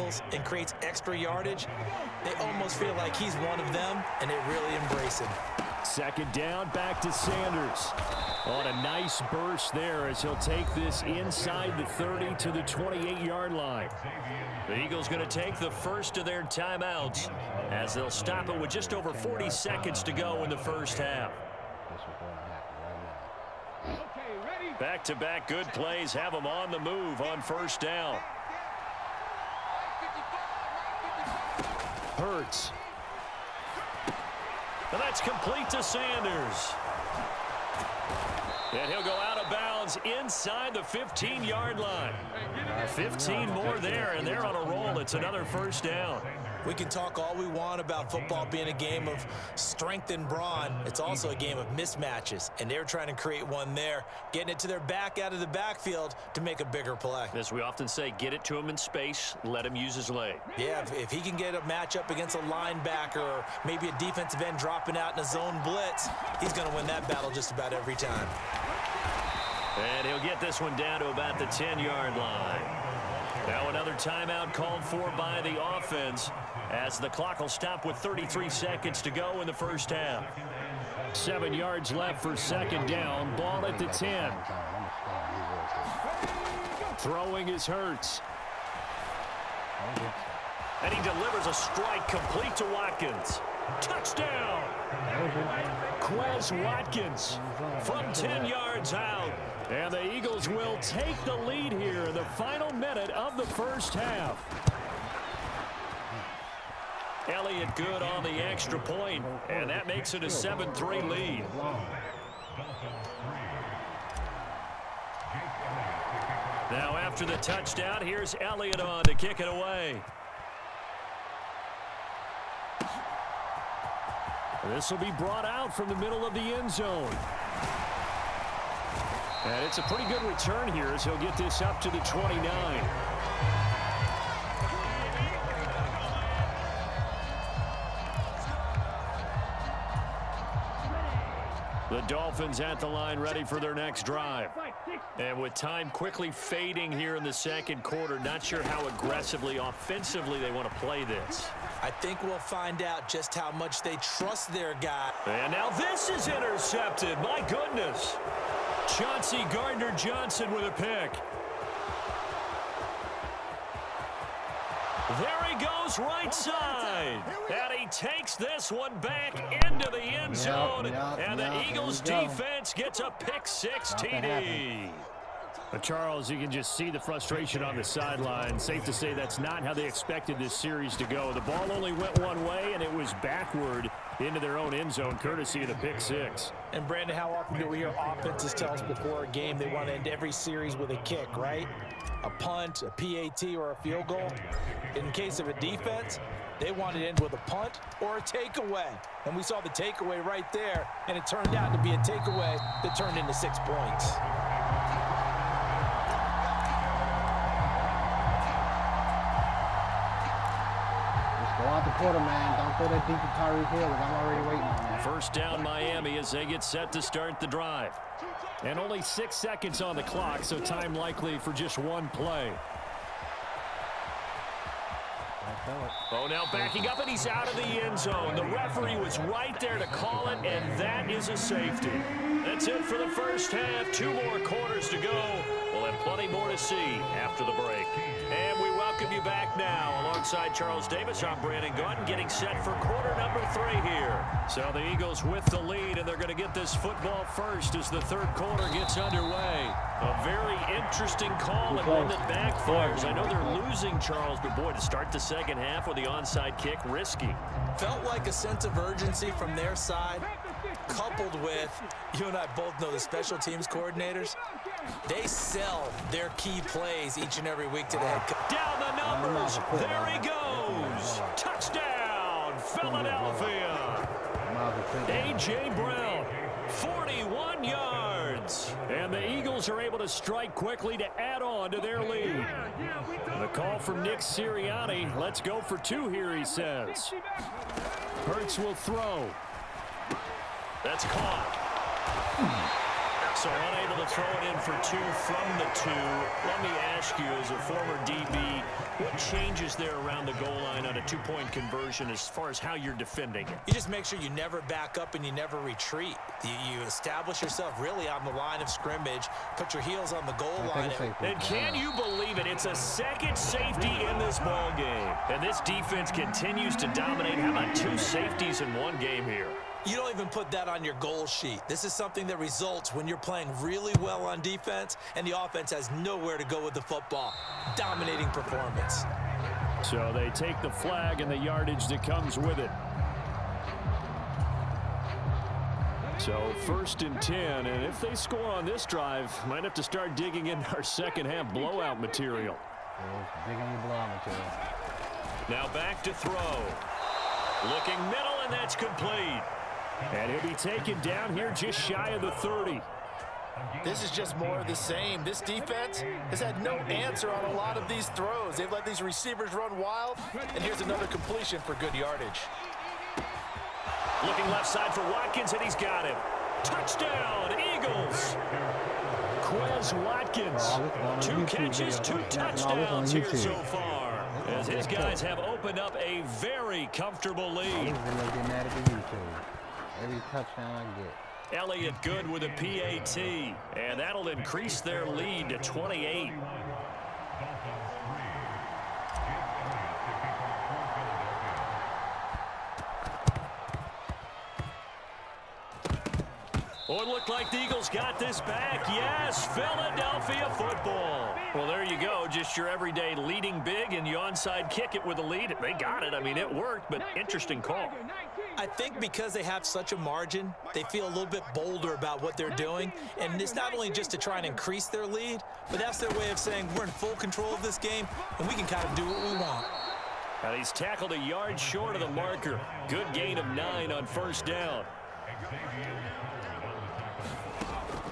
tackles and creates extra yardage, they almost feel like he's one of them, and they really embrace him. Second down, back to Sanders. On a nice burst there as he'll take this inside the 30 to the 28-yard line. The Eagles going to take the first of their timeouts as they'll stop it with just over 40 seconds to go in the first half. Back-to-back good plays have them on the move on first down. Hurts. And that's complete to Sanders. And he'll go out of bounds inside the 15-yard line. 15 more there, and they're on a roll. It's another first down. We can talk all we want about football being a game of strength and brawn. It's also a game of mismatches, and they're trying to create one there, getting it to their back out of the backfield to make a bigger play. As we often say, get it to him in space, let him use his leg. Yeah, if he can get a matchup against a linebacker or maybe a defensive end dropping out in a zone blitz, he's going to win that battle just about every time. And he'll get this one down to about the 10-yard line. Now another timeout called for by the offense as the clock will stop with 33 seconds to go in the first half. 7 yards left for second down. Ball at the 10. Throwing is Hurts. And he delivers a strike complete to Watkins. Touchdown! Quez Watkins from 10 yards out. And the Eagles will take the lead here in the final minute of the first half. Elliott good on the extra point, and that makes it a 7-3 lead. Now after the touchdown, here's Elliott on to kick it away. This will be brought out from the middle of the end zone. And it's a pretty good return here as he'll get this up to the 29. The Dolphins at the line ready for their next drive. And with time quickly fading here in the second quarter, not sure how aggressively, offensively they want to play this. I think we'll find out just how much they trust their guy. And now this is intercepted. My goodness. Chauncey Gardner-Johnson with a pick. There he goes right side. And he takes this one back into the end zone. And the Eagles defense gets a pick-six TD. But Charles, you can just see the frustration on the sideline. Safe to say that's not how they expected this series to go. The ball only went one way, and it was backward into their own end zone, courtesy of the pick-six. And, Brandon, how often do we hear offenses tell us before a game they want to end every series with a kick, right? A punt, a PAT, or a field goal. In case of a defense, they want to end with a punt or a takeaway. And we saw the takeaway right there, and it turned out to be a takeaway that turned into 6 points. Go out the quarter, man. Don't throw that deep to Tyreek Hill. I'm already waiting on that. First down Miami as they get set to start the drive. And only 6 seconds on the clock, so time likely for just one play. Oh, now backing up, and he's out of the end zone. The referee was right there to call it, and that is a safety. That's it for the first half. 2 more quarters to go. We'll have plenty more to see after the break. And we welcome you back now. Alongside Charles Davis, I'm Brandon Gunn, getting set for quarter number 3 here. So the Eagles with the lead, and they're going to get this football first as the third quarter gets underway. A very interesting call and one that backfires. I know they're losing, Charles, but boy, to start the second half with the onside kick, risky. Felt like a sense of urgency from their side, coupled with, you and I both know the special teams coordinators, they sell their key plays each and every week to the head coach. Down the numbers. There he goes. Touchdown, Philadelphia. A.J. Brown, 41 yards. And the Eagles are able to strike quickly to add on to their lead. The call from Nick Sirianni. Let's go for 2 here, he says. Hurts will throw. That's caught. So unable to throw it in for 2 from the 2. Let me ask you, as a former DB, what changes there around the goal line on a 2-point conversion as far as how you're defending it? You just make sure you never back up and you never retreat. You establish yourself really on the line of scrimmage, put your heels on the goal line. And can you believe it? It's a second safety in this ball game. And this defense continues to dominate. How about 2 safeties in one game here? You don't even put that on your goal sheet. This is something that results when you're playing really well on defense and the offense has nowhere to go with the football. Dominating performance. So they take the flag and the yardage that comes with it. So 1st and 10, and if they score on this drive, might have to start digging in our second half blowout material. Digging your blowout material. Now back to throw. Looking middle, and that's complete. And he'll be taken down here just shy of the 30. This is just more of the same. This defense has had no answer on a lot of these throws. They've let these receivers run wild, and here's another completion for good yardage. Looking left side for Watkins, and he's got him. Touchdown, Eagles. Quez Watkins, 2 catches, 2 touchdowns here so far, as his guys have opened up a very comfortable lead. Every touchdown I get. Elliott good with a PAT, and that'll increase their lead to 28. Oh, it looked like the Eagles got this back. Yes, Philadelphia football. Well, there you go. Just your everyday leading big, and you onside kick it with a lead. They got it. I mean, it worked, but interesting call. I think because they have such a margin, they feel a little bit bolder about what they're doing. And it's not only just to try and increase their lead, but that's their way of saying we're in full control of this game, and we can kind of do what we want. And he's tackled a yard short of the marker. Good gain of 9 on 1st down.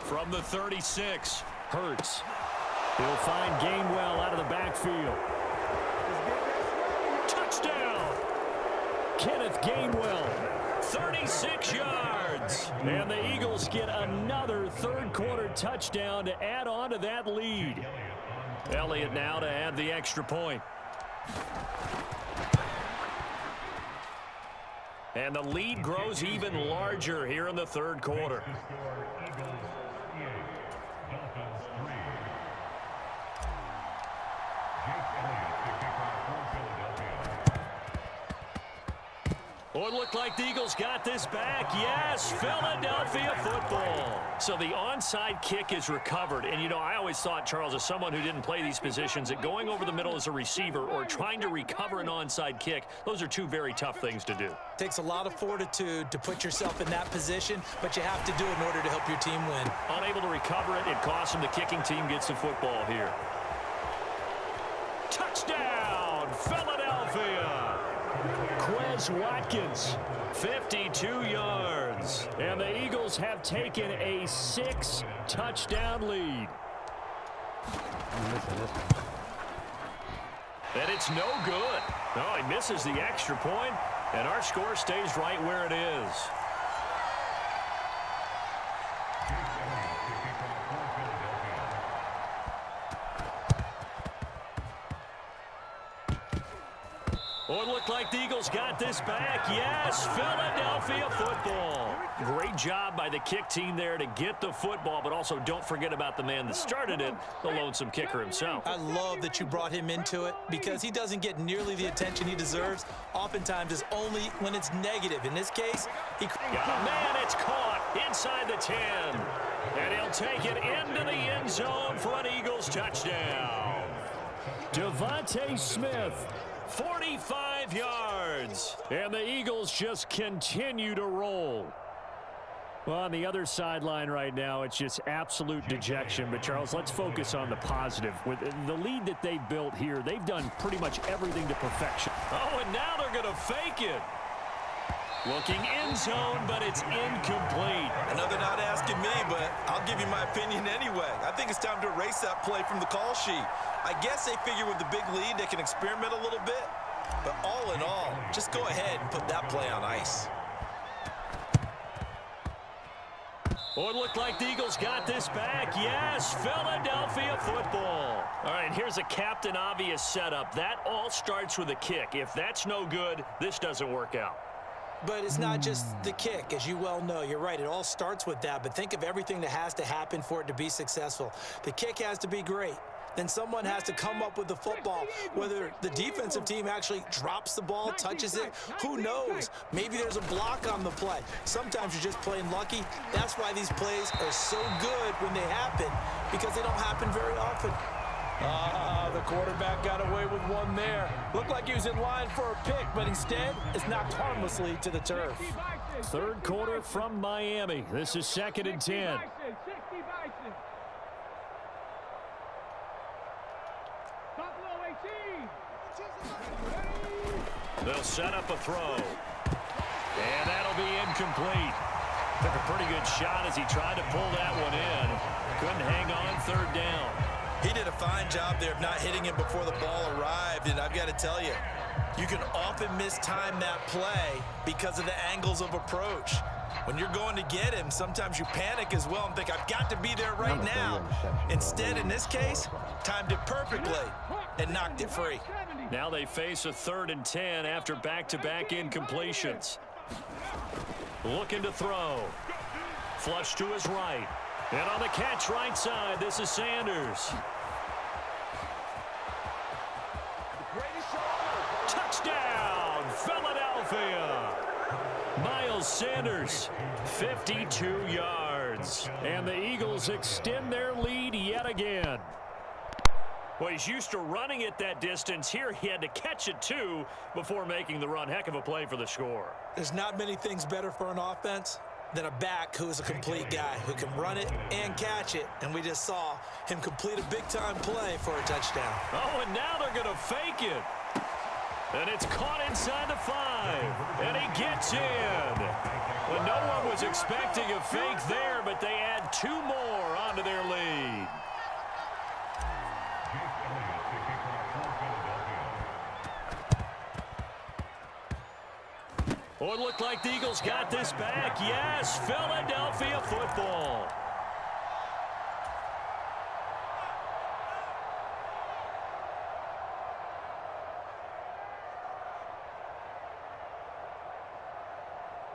From the 36, Hurts. He'll find Gainwell out of the backfield. Touchdown! Kenneth Gainwell, 36 yards. And the Eagles get another 3rd quarter touchdown to add on to that lead. Elliott now to add the extra point. And the lead grows even larger here in the 3rd quarter. Oh, it looked like the Eagles got this back. Yes, Philadelphia football. So the onside kick is recovered. And, you know, I always thought, Charles, as someone who didn't play these positions, that going over the middle as a receiver or trying to recover an onside kick, those are 2 very tough things to do. Takes a lot of fortitude to put yourself in that position, but you have to do it in order to help your team win. Unable to recover it, it costs him. The kicking team gets the football here. Touchdown, Philadelphia! Quez Watkins, 52 yards. And the Eagles have taken a 6-touchdown lead. And it's no good. Oh, he misses the extra point, and our score stays right where it is. Oh, it looked like the Eagles got this back. Yes, Philadelphia football. Great job by the kick team there to get the football, but also don't forget about the man that started it, the lonesome kicker himself. I love that you brought him into it because he doesn't get nearly the attention he deserves. Oftentimes it's only when it's negative. In this case, he got a man. It's caught inside the 10. And he'll take it into the end zone for an Eagles touchdown. Devontae Smith, 45 yards. And the Eagles just continue to roll. Well, on the other sideline right now, it's just absolute dejection. But, Charles, let's focus on the positive. With the lead that they built here, they've done pretty much everything to perfection. Oh, and now they're going to fake it. Looking end zone, but it's incomplete. I know they're not asking me, but I'll give you my opinion anyway. I think it's time to erase that play from the call sheet. I guess they figure with the big lead they can experiment a little bit. But all in all, just go ahead and put that play on ice. Oh, it looked like the Eagles got this back. Yes, Philadelphia football. All right, here's a Captain Obvious setup. That all starts with a kick. If that's no good, this doesn't work out. But it's not just the kick, as you well know. You're right, it all starts with that. But think of everything that has to happen for it to be successful. The kick has to be great. Then someone has to come up with the football. Whether the defensive team actually drops the ball, touches it, who knows? Maybe there's a block on the play. Sometimes you're just playing lucky. That's why these plays are so good when they happen, because they don't happen very often. The quarterback got away with one there. Looked like he was in line for a pick, but instead it's knocked harmlessly to the turf. Third quarter from Miami. This is 2nd and 10. They'll set up a throw. And that'll be incomplete. Took a pretty good shot as he tried to pull that one in. Couldn't hang on 3rd down. He did a fine job there of not hitting him before the ball arrived, and I've got to tell you, you can often mistime that play because of the angles of approach. When you're going to get him, sometimes you panic as well and think, I've got to be there right now. Instead, in this case, timed it perfectly and knocked it free. Now they face a 3rd and 10 after back-to-back incompletions. Looking to throw. Flush to his right. And on the catch right side, this is Sanders. Touchdown, Philadelphia! Miles Sanders, 52 yards. And the Eagles extend their lead yet again. Well, he's used to running it that distance. Here he had to catch it, too, before making the run. Heck of a play for the score. There's not many things better for an offense than a back who is a complete guy who can run it and catch it. And we just saw him complete a big-time play for a touchdown. Oh, and now they're going to fake it. And it's caught inside the 5. And he gets in. Well, no one was expecting a fake there, but they add 2 more onto their lead. Oh, it looked like the Eagles got this back. Yes, Philadelphia football.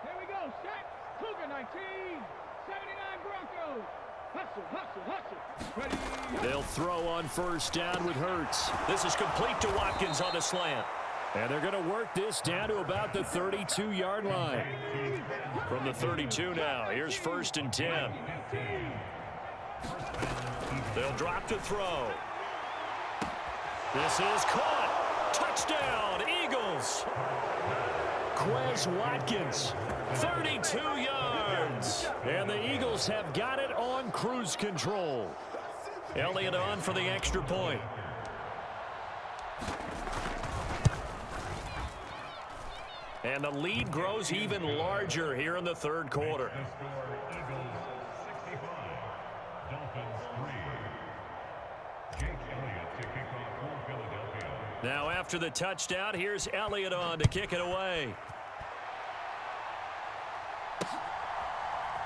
Here we go, set. Cougar 19, 79 Broncos. Hustle. Ready. They'll throw on 1st down with Hurts. This is complete to Watkins on the slant. And they're going to work this down to about the 32-yard line. From the 32 now, here's 1st and 10. They'll drop to throw. This is caught. Touchdown, Eagles. Quez Watkins, 32 yards. And the Eagles have got it on cruise control. Elliott on for the extra point. And the lead grows even larger here in the 3rd quarter. Now after the touchdown, here's Elliott on to kick it away.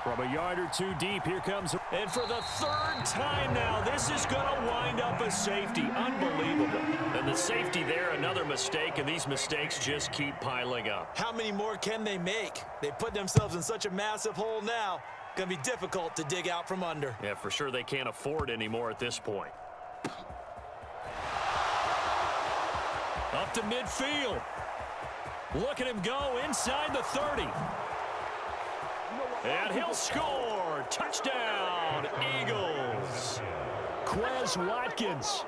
From a yard or 2 deep, here comes. And for the 3rd time now, this is going to wind up a safety. Unbelievable. And the safety there, another mistake, and these mistakes just keep piling up. How many more can they make? They put themselves in such a massive hole now. Going to be difficult to dig out from under. Yeah, for sure they can't afford anymore at this point. Up to midfield. Look at him go inside the 30. And he'll score. Touchdown, Eagles. Quez Watkins